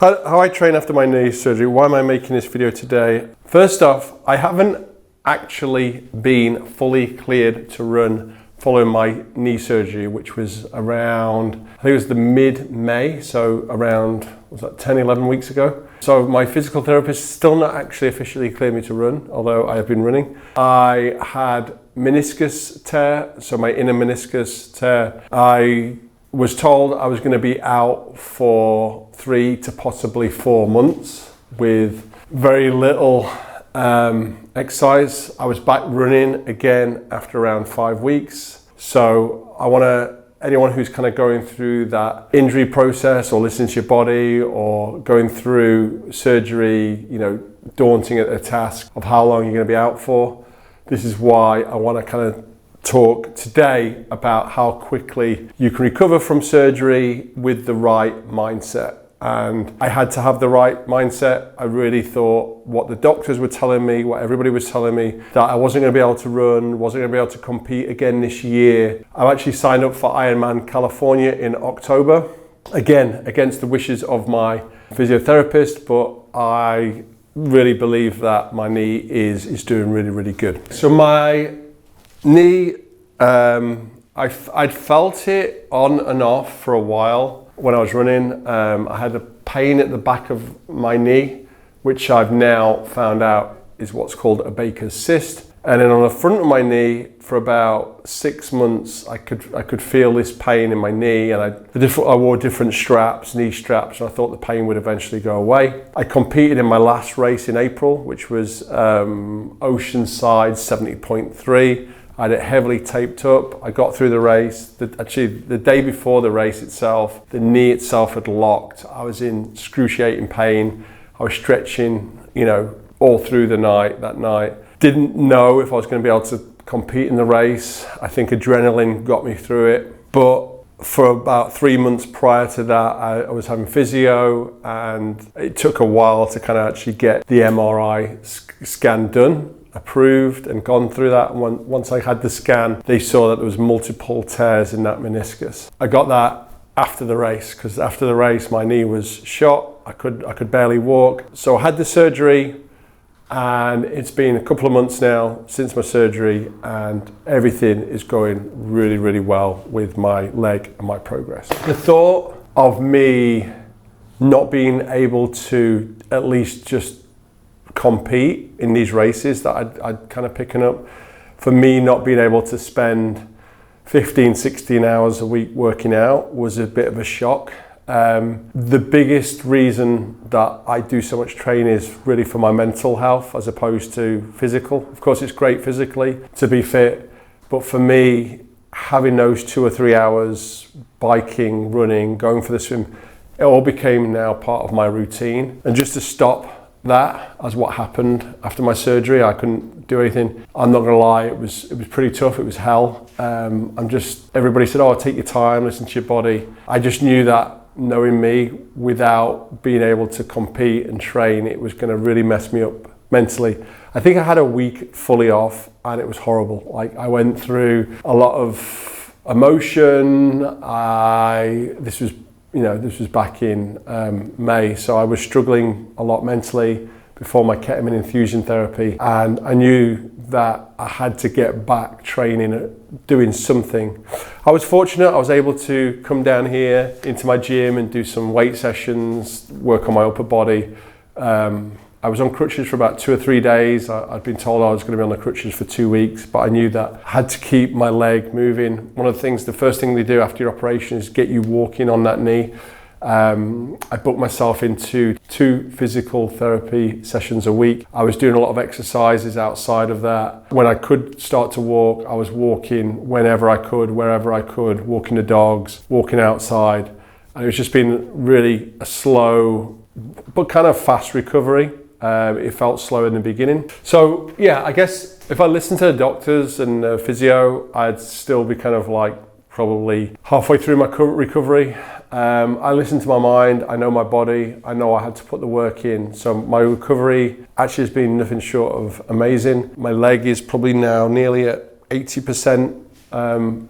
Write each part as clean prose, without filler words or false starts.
How I train after my knee surgery. Why am I making this video today? First off, I haven't actually been fully cleared to run following my knee surgery, which was around, I think it was the mid-May, so around, was that 10, 11 weeks ago? So my physical therapist still not actually officially cleared me to run, although I have been running. I had meniscus tear, so my inner meniscus tear. I was told I was going to be out for 3 to possibly 4 months with very little exercise. I was back running again after around 5 weeks. So I want to, anyone who's kind of going through that injury process or listening to your body or going through surgery, you know, daunting at the task of how long you're going to be out for, this is why I want to kind of talk today about how quickly you can recover from surgery with the right mindset. And I had to have the right mindset. I really thought what the doctors were telling me, what everybody was telling me, that I wasn't going to be able to run, wasn't going to be able to compete again this year. I actually signed up for Ironman California in October, again, against the wishes of my physiotherapist, but I really believe that my knee is doing really, really good. So my knee, I'd felt it on and off for a while. When I was running, I had a pain at the back of my knee, which I've now found out is what's called a Baker's cyst. And then on the front of my knee, for about 6 months, I could feel this pain in my knee, and I wore different straps, knee straps, and I thought the pain would eventually go away. I competed in my last race in April, which was Oceanside 70.3. I had it heavily taped up. I got through the race. Actually, the day before the race itself, the knee itself had locked. I was in excruciating pain. I was stretching, you know, all through the night, that night. Didn't know if I was going to be able to compete in the race. I think adrenaline got me through it. But for about 3 months prior to that, I was having physio, and it took a while to kind of actually get the MRI scan done, approved, and gone through that. And once I had the scan, they saw that there was multiple tears in that meniscus. I got that after the race, because after the race my knee was shot. I could barely walk. So I had the surgery, and it's been a couple of months now since my surgery, and everything is going really, really well with my leg and my progress. The thought of me not being able to at least just compete in these races that I'd kind of picking up, for me not being able to spend 15, 16 hours a week working out was a bit of a shock. The biggest reason that I do so much training is really for my mental health as opposed to physical. Of course, it's great physically to be fit, but for me, having those 2 or 3 hours biking, running, going for the swim, it all became now part of my routine. And just to stop that as what happened after my surgery, I couldn't do anything. I'm not gonna lie, it was pretty tough. It was hell. Everybody said, oh, take your time, listen to your body. I just knew that, knowing me, without being able to compete and train, it was gonna really mess me up mentally. I think I had a week fully off, and it was horrible. Like, I went through a lot of emotion. This was back in May, so I was struggling a lot mentally before my ketamine infusion therapy, and I knew that I had to get back training, doing something. I was fortunate, I was able to come down here into my gym and do some weight sessions, work on my upper body. I was on crutches for about 2 or 3 days. I'd been told I was going to be on the crutches for 2 weeks, but I knew that I had to keep my leg moving. One of the things, the first thing they do after your operation is get you walking on that knee. I booked myself into 2 physical therapy sessions a week. I was doing a lot of exercises outside of that. When I could start to walk, I was walking whenever I could, wherever I could, walking the dogs, walking outside. And it was just been really a slow, but kind of fast recovery. It felt slow in the beginning. So yeah, I guess if I listened to the doctors and the physio, I'd still be kind of like probably halfway through my current recovery. I listened to my mind, I know my body, I know I had to put the work in. So my recovery actually has been nothing short of amazing. My leg is probably now nearly at 80%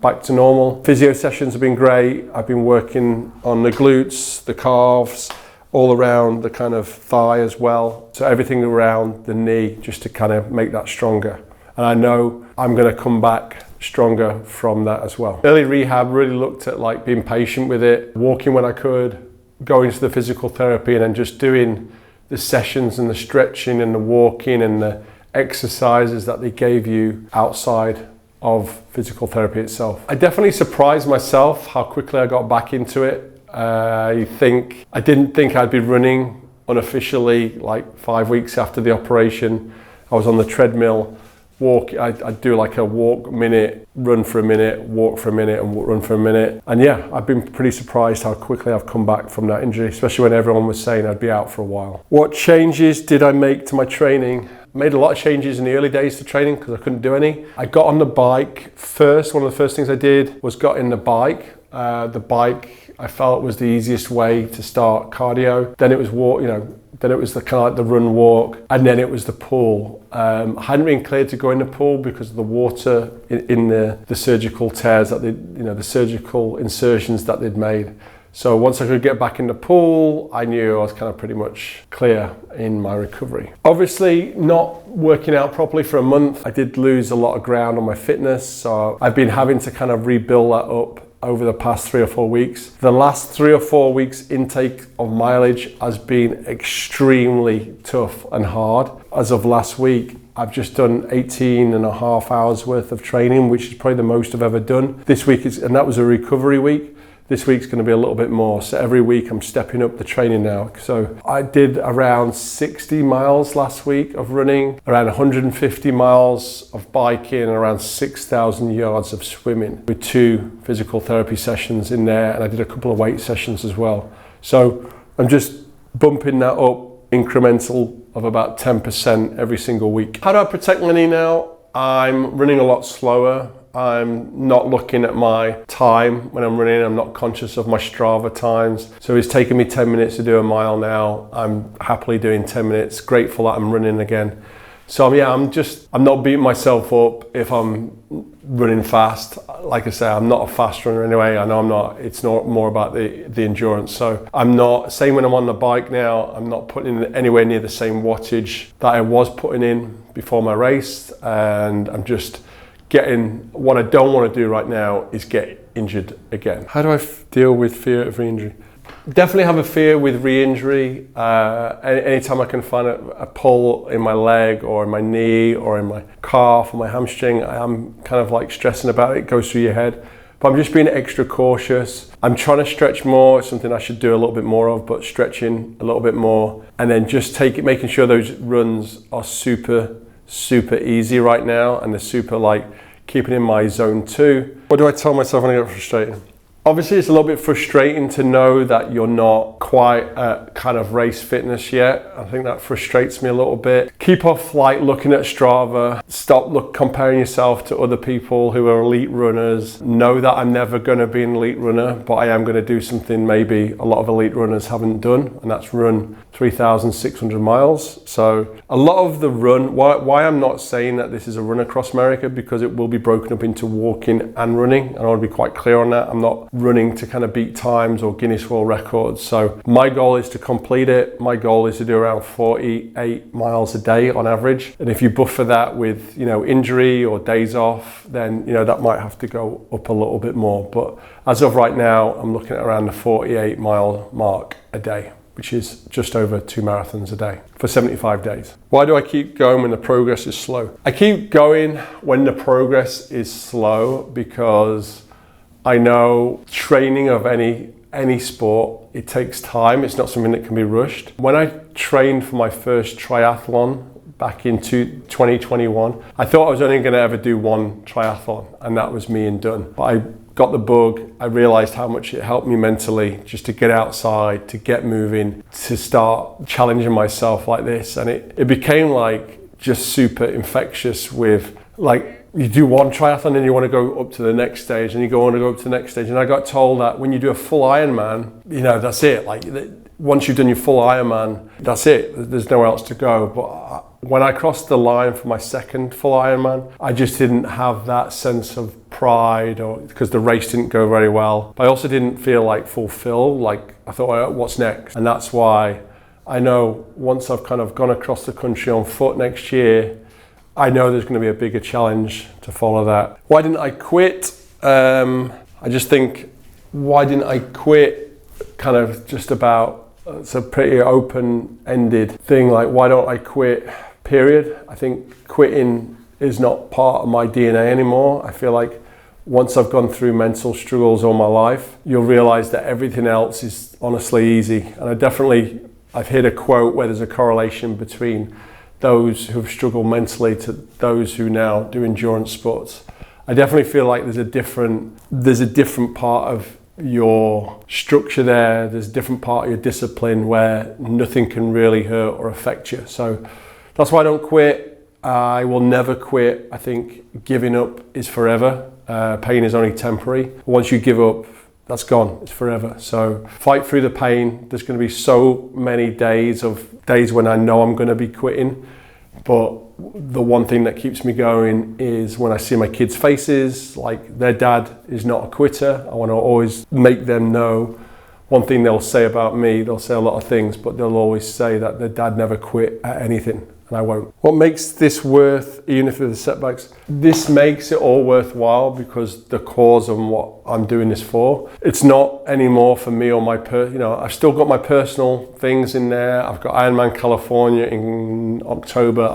back to normal. Physio sessions have been great. I've been working on the glutes, the calves, all around the kind of thigh as well. So everything around the knee, just to kind of make that stronger. And I know I'm going to come back stronger from that as well. Early rehab really looked at like being patient with it, walking when I could, going to the physical therapy, and then just doing the sessions and the stretching and the walking and the exercises that they gave you outside of physical therapy itself. I definitely surprised myself how quickly I got back into it. I didn't think I'd be running unofficially like 5 weeks after the operation. I was on the treadmill, I'd do like a walk minute, run for a minute, walk for a minute, and run for a minute. And yeah, I've been pretty surprised how quickly I've come back from that injury, especially when everyone was saying I'd be out for a while. What changes did I make to my training? Made a lot of changes in the early days to training because I couldn't do any. I got on the bike first. One of the first things I did was got in the bike. The bike I felt was the easiest way to start cardio. Then it was walk, then it was the kind of like the run walk, and then it was the pool. I hadn't been cleared to go in the pool because of the water in the surgical tears that the surgical insertions that they'd made. So once I could get back in the pool, I knew I was kind of pretty much clear in my recovery. Obviously, not working out properly for a month, I did lose a lot of ground on my fitness. So I've been having to kind of rebuild that up over the past 3 or 4 weeks. The last 3 or 4 weeks intake of mileage has been extremely tough and hard. As of last week, I've just done 18 and a half hours worth of training, which is probably the most I've ever done. This week and that was a recovery week. This week's going to be a little bit more. So every week I'm stepping up the training now. So I did around 60 miles last week of running, around 150 miles of biking, and around 6,000 yards of swimming with 2 physical therapy sessions in there. And I did a couple of weight sessions as well. So I'm just bumping that up incremental of about 10% every single week. How do I protect my knee now? I'm running a lot slower. I'm not looking at my time when I'm running. I'm not conscious of my Strava times. So it's taking me 10 minutes to do a mile now. I'm happily doing 10 minutes, grateful that I'm running again. So yeah, I'm not beating myself up if I'm running fast. Like I say, I'm not a fast runner anyway. I know I'm not. It's not more about the endurance. So I'm not, same when I'm on the bike now, I'm not putting in anywhere near the same wattage that I was putting in before my race. And I'm just what I don't want to do right now is get injured again. How do I deal with fear of re-injury? Definitely have a fear with re-injury. Anytime I can find a pull in my leg or in my knee or in my calf or my hamstring, I'm kind of like stressing about it. It goes through your head. But I'm just being extra cautious. I'm trying to stretch more. It's something I should do a little bit more of, but stretching a little bit more. And then just making sure those runs are super easy right now, and they're super like keeping in my zone 2. What do I tell myself when I get frustrated? Obviously, it's a little bit frustrating to know that you're not quite at kind of race fitness yet. I think that frustrates me a little bit. Keep off like looking at Strava. Stop comparing yourself to other people who are elite runners. Know that I'm never going to be an elite runner, but I am going to do something maybe a lot of elite runners haven't done, and that's run 3,600 miles. So a lot of the run, why I'm not saying that this is a run across America, because it will be broken up into walking and running. And I want to be quite clear on that. I'm not running to kind of beat times or Guinness World Records. So my goal is to complete it. My goal is to do around 48 miles a day on average. And if you buffer that with, injury or days off, then, that might have to go up a little bit more. But as of right now, I'm looking at around the 48 mile mark a day, which is just over 2 marathons a day for 75 days. Why do I keep going when the progress is slow? I keep going when the progress is slow because I know training of any sport, it takes time. It's not something that can be rushed. When I trained for my first triathlon back in 2021, I thought I was only going to ever do one triathlon, and that was me and done. But I got the bug. I realized how much it helped me mentally just to get outside, to get moving, to start challenging myself like this. And it became like just super infectious with like, you do one triathlon and you want to go up to the next stage, and you want to go up to the next stage. And I got told that when you do a full Ironman, that's it. Like once you've done your full Ironman, that's it. There's nowhere else to go. But when I crossed the line for my second full Ironman, I just didn't have that sense of pride or because the race didn't go very well. But I also didn't feel like fulfilled. Like I thought, well, what's next? And that's why I know once I've kind of gone across the country on foot next year, I know there's going to be a bigger challenge to follow that. Why didn't I quit? I just think, why didn't I quit? Kind of just about, it's a pretty open-ended thing, like why don't I quit, period. I think quitting is not part of my DNA anymore. I feel like once I've gone through mental struggles all my life, you'll realize that everything else is honestly easy. And I've heard a quote where there's a correlation between those who have struggled mentally to those who now do endurance sports. I definitely feel like there's a different part of your structure there. There's a different part of your discipline where nothing can really hurt or affect you. So that's why I don't quit. I will never quit. I think giving up is forever. Pain is only temporary. Once you give up, that's gone. It's forever. So fight through the pain. There's going to be so many days when I know I'm going to be quitting. But the one thing that keeps me going is when I see my kids' faces, like their dad is not a quitter. I want to always make them know. One thing they'll say about me, they'll say a lot of things, but they'll always say that their dad never quit at anything, and I won't. What makes this worth, even if there's setbacks, this makes it all worthwhile because the cause of what I'm doing this for. It's not anymore for me or I've still got my personal things in there. I've got Ironman California in October.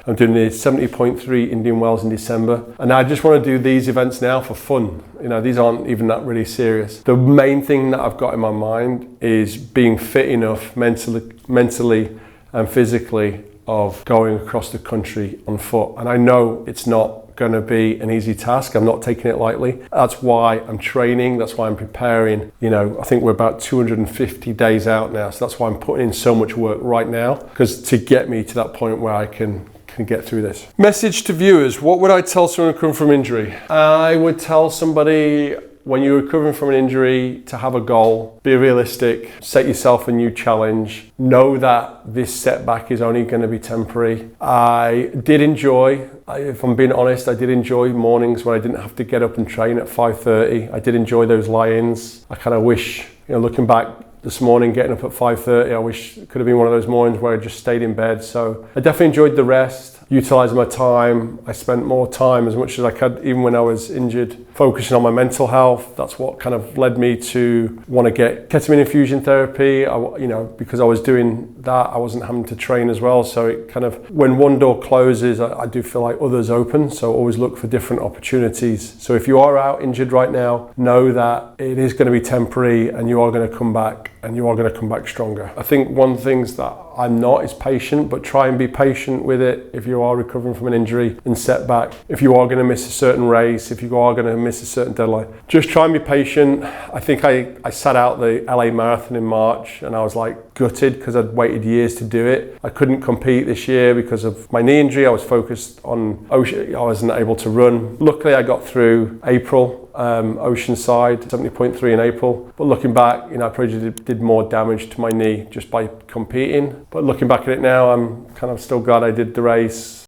I'm doing the 70.3 Indian Wells in December. And I just want to do these events now for fun. These aren't even that really serious. The main thing that I've got in my mind is being fit enough mentally and physically of going across the country on foot. And I know it's not going to be an easy task. I'm not taking it lightly. That's why I'm training. That's why I'm preparing. I think we're about 250 days out now. So that's why I'm putting in so much work right now, because to get me to that point where I can get through this. Message to viewers. What would I tell someone recovering from injury? I would tell somebody, when you're recovering from an injury, to have a goal, be realistic, set yourself a new challenge, know that this setback is only going to be temporary. If I'm being honest, I did enjoy mornings when I didn't have to get up and train at 5:30. I did enjoy those lie-ins. I kind of wish, looking back this morning, getting up at 5:30, I wish it could have been one of those mornings where I just stayed in bed. So I definitely enjoyed the rest, utilising my time. I spent more time, as much as I could, even when I was injured, focusing on my mental health. That's what kind of led me to want to get ketamine infusion therapy. Because I was doing that, I wasn't having to train as well. So it kind of, when one door closes, I do feel like others open. So always look for different opportunities. So if you are out injured right now, know that it is going to be temporary and you are going to come back, and you are going to come back stronger. I think one thing that I'm not is patient, but try and be patient with it if you are recovering from an injury and setback. If you are going to miss a certain race, if you are going to miss a certain deadline, just try and be patient. I think I sat out the LA Marathon in March and I was like gutted because I'd waited years to do it. I couldn't compete this year because of my knee injury. I was focused on ocean. I wasn't able to run. Luckily, I got through April. Oceanside, 70.3 in April. But looking back, I probably did more damage to my knee just by competing. But looking back at it now, I'm kind of still glad I did the race.